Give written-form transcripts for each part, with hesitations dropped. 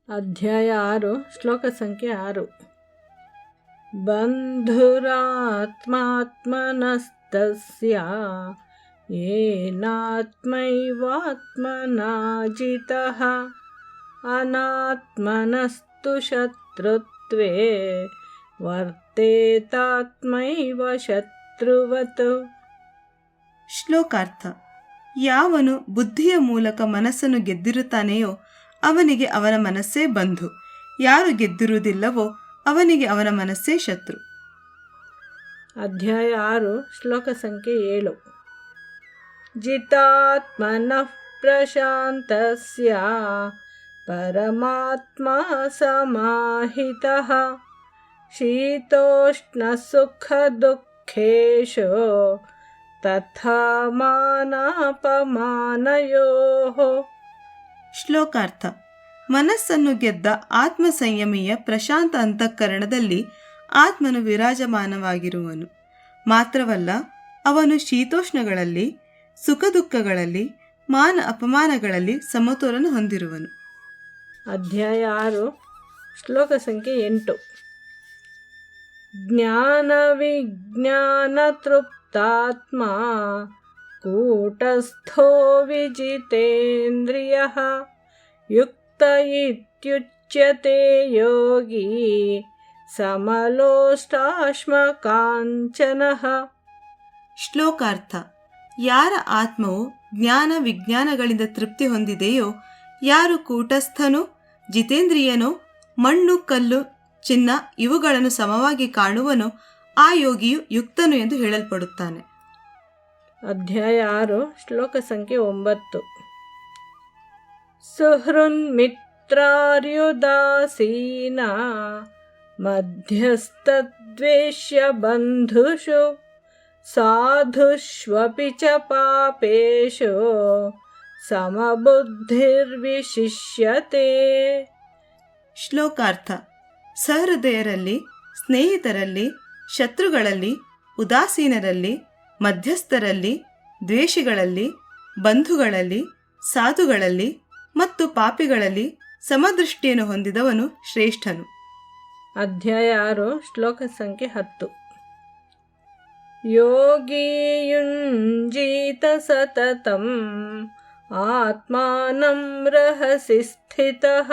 ಅಧ್ಯಾಯ 6 ಶ್ಲೋಕ ಸಂಖ್ಯೆ 6. ಬಂಧುರಾತ್ಮಾತ್ಮನಸ್ತಸ್ಯ ಯೇನಾತ್ಮೈವಾತ್ಮನಾ ಜಿತಃ ಅನಾತ್ಮನಸ್ತು ಶತ್ರುತ್ವೇ ವರ್ತೇತಾತ್ಮೈವ ಶತ್ರುವತ್. ಶ್ಲೋಕಾರ್ಥ: ಯಾವನು ಬುದ್ಧಿಯ ಮೂಲಕ ಮನಸ್ಸನ್ನು ಗೆದ್ದಿರುತ್ತಾನೆಯೋ ಅವನಿಗೆ ಅವನ ಮನಸ್ಸೇ ಬಂಧು, ಯಾರು ಗೆದ್ದಿರುವುದಿಲ್ಲವೋ ಅವನಿಗೆ ಅವನ ಮನಸ್ಸೇ ಶತ್ರು. ಅಧ್ಯಾಯ 6 ಶ್ಲೋಕ ಸಂಖ್ಯೆ 7. ಜಿತಾತ್ಮನಃ ಪ್ರಶಾಂತಸ್ಯ ಪರಮಾತ್ಮ ಸಮಾಹಿತಃ ಶೀತೋಷ್ಣ ಸುಖ ದುಃಖೇಶು ತಥಾ ಮಾನಾಪಮಾನಯೋಃ. ಶ್ಲೋಕಾರ್ಥ: ಮನಸ್ಸನ್ನು ಗೆದ್ದ ಆತ್ಮ ಸಂಯಮಿಯ ಪ್ರಶಾಂತ ಅಂತಃಕರಣದಲ್ಲಿ ಆತ್ಮನು ವಿರಾಜಮಾನವಾಗಿರುವನು. ಮಾತ್ರವಲ್ಲ, ಅವನು ಶೀತೋಷ್ಣಗಳಲ್ಲಿ, ಸುಖ ದುಃಖಗಳಲ್ಲಿ, ಮಾನ ಅಪಮಾನಗಳಲ್ಲಿ ಸಮತೋಲನ ಹೊಂದಿರುವನು. ಅಧ್ಯಾಯ 6 ಶ್ಲೋಕ ಸಂಖ್ಯೆ 8. ಜ್ಞಾನ ವಿಜ್ಞಾನ ತೃಪ್ತಾತ್ಮ ಕೂಟಸ್ಥೋ ವಿಜಿತೇಂದ್ರಿಯಃ ಯುಕ್ತ ಇತ್ಯುಚ್ಯತೆ ಯೋಗಿ ಸಮಲೋಷ್ಟಾಶ್ಮಕಾಂಚನಃ. ಶ್ಲೋಕಾರ್ಥ: ಯಾರ ಆತ್ಮವು ಜ್ಞಾನ ವಿಜ್ಞಾನಗಳಿಂದ ತೃಪ್ತಿ ಹೊಂದಿದೆಯೋ, ಯಾರು ಕೂಟಸ್ಥನೋ, ಜಿತೇಂದ್ರಿಯನೋ, ಮಣ್ಣು ಕಲ್ಲು ಚಿನ್ನ ಇವುಗಳನ್ನು ಸಮವಾಗಿ ಕಾಣುವನೋ ಆ ಯೋಗಿಯು ಯುಕ್ತನು ಎಂದು ಹೇಳಲ್ಪಡುತ್ತಾನೆ. ಅಧ್ಯಾಯ 6 ಶ್ಲೋಕ ಸಂಖ್ಯೆ 9. ಸುಹೃನ್ಮಿತ್ರಾರ್ಯುದಾಸೀನ ಮಧ್ಯಸ್ಥದ್ವೇಷ್ಯ ಬಂಧುಷು ಸಾಧುಷ್ವಪಿ ಚ ಪಾಪೇಷು ಸಮಬುದ್ಧಿರ್ವಿಶಿಷ್ಯತೆ. ಶ್ಲೋಕಾರ್ಥ: ಸಹೃದಯರಲ್ಲಿ, ಸ್ನೇಹಿತರಲ್ಲಿ, ಶತ್ರುಗಳಲ್ಲಿ, ಉದಾಸೀನರಲ್ಲಿ, ಮಧ್ಯಸ್ಥರಲ್ಲಿ, ದ್ವೇಷಿಗಳಲ್ಲಿ, ಬಂಧುಗಳಲ್ಲಿ, ಸಾಧುಗಳಲ್ಲಿ ಮತ್ತು ಪಾಪಿಗಳಲ್ಲಿ ಸಮದೃಷ್ಟಿಯನ್ನು ಹೊಂದಿದವನು ಶ್ರೇಷ್ಠನು. ಅಧ್ಯಾಯ 6 ಶ್ಲೋಕ ಸಂಖ್ಯೆ 10. ಯೋಗಿ ಯುಂಜೀತ ಸತತಂ ಆತ್ಮಾನಂ ರಹಸಿ ಸ್ಥಿತಃ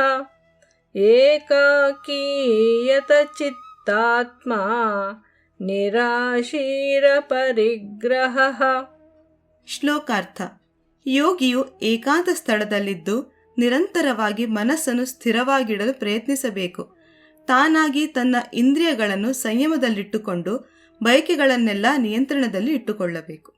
ಏಕಾಕೀಯತ ಚಿತ್ತಾತ್ಮ ನಿರಾಶೀರ ಪರಿಗ್ರಹ. ಶ್ಲೋಕಾರ್ಥ: ಯೋಗಿಯು ಏಕಾಂತ ಸ್ಥಳದಲ್ಲಿದ್ದು ನಿರಂತರವಾಗಿ ಮನಸ್ಸನ್ನು ಸ್ಥಿರವಾಗಿಡಲು ಪ್ರಯತ್ನಿಸಬೇಕು. ತಾನಾಗಿ ತನ್ನ ಇಂದ್ರಿಯಗಳನ್ನು ಸಂಯಮದಲ್ಲಿಟ್ಟುಕೊಂಡು ಬಯಕೆಗಳನ್ನೆಲ್ಲ ನಿಯಂತ್ರಣದಲ್ಲಿ ಇಟ್ಟುಕೊಳ್ಳಬೇಕು.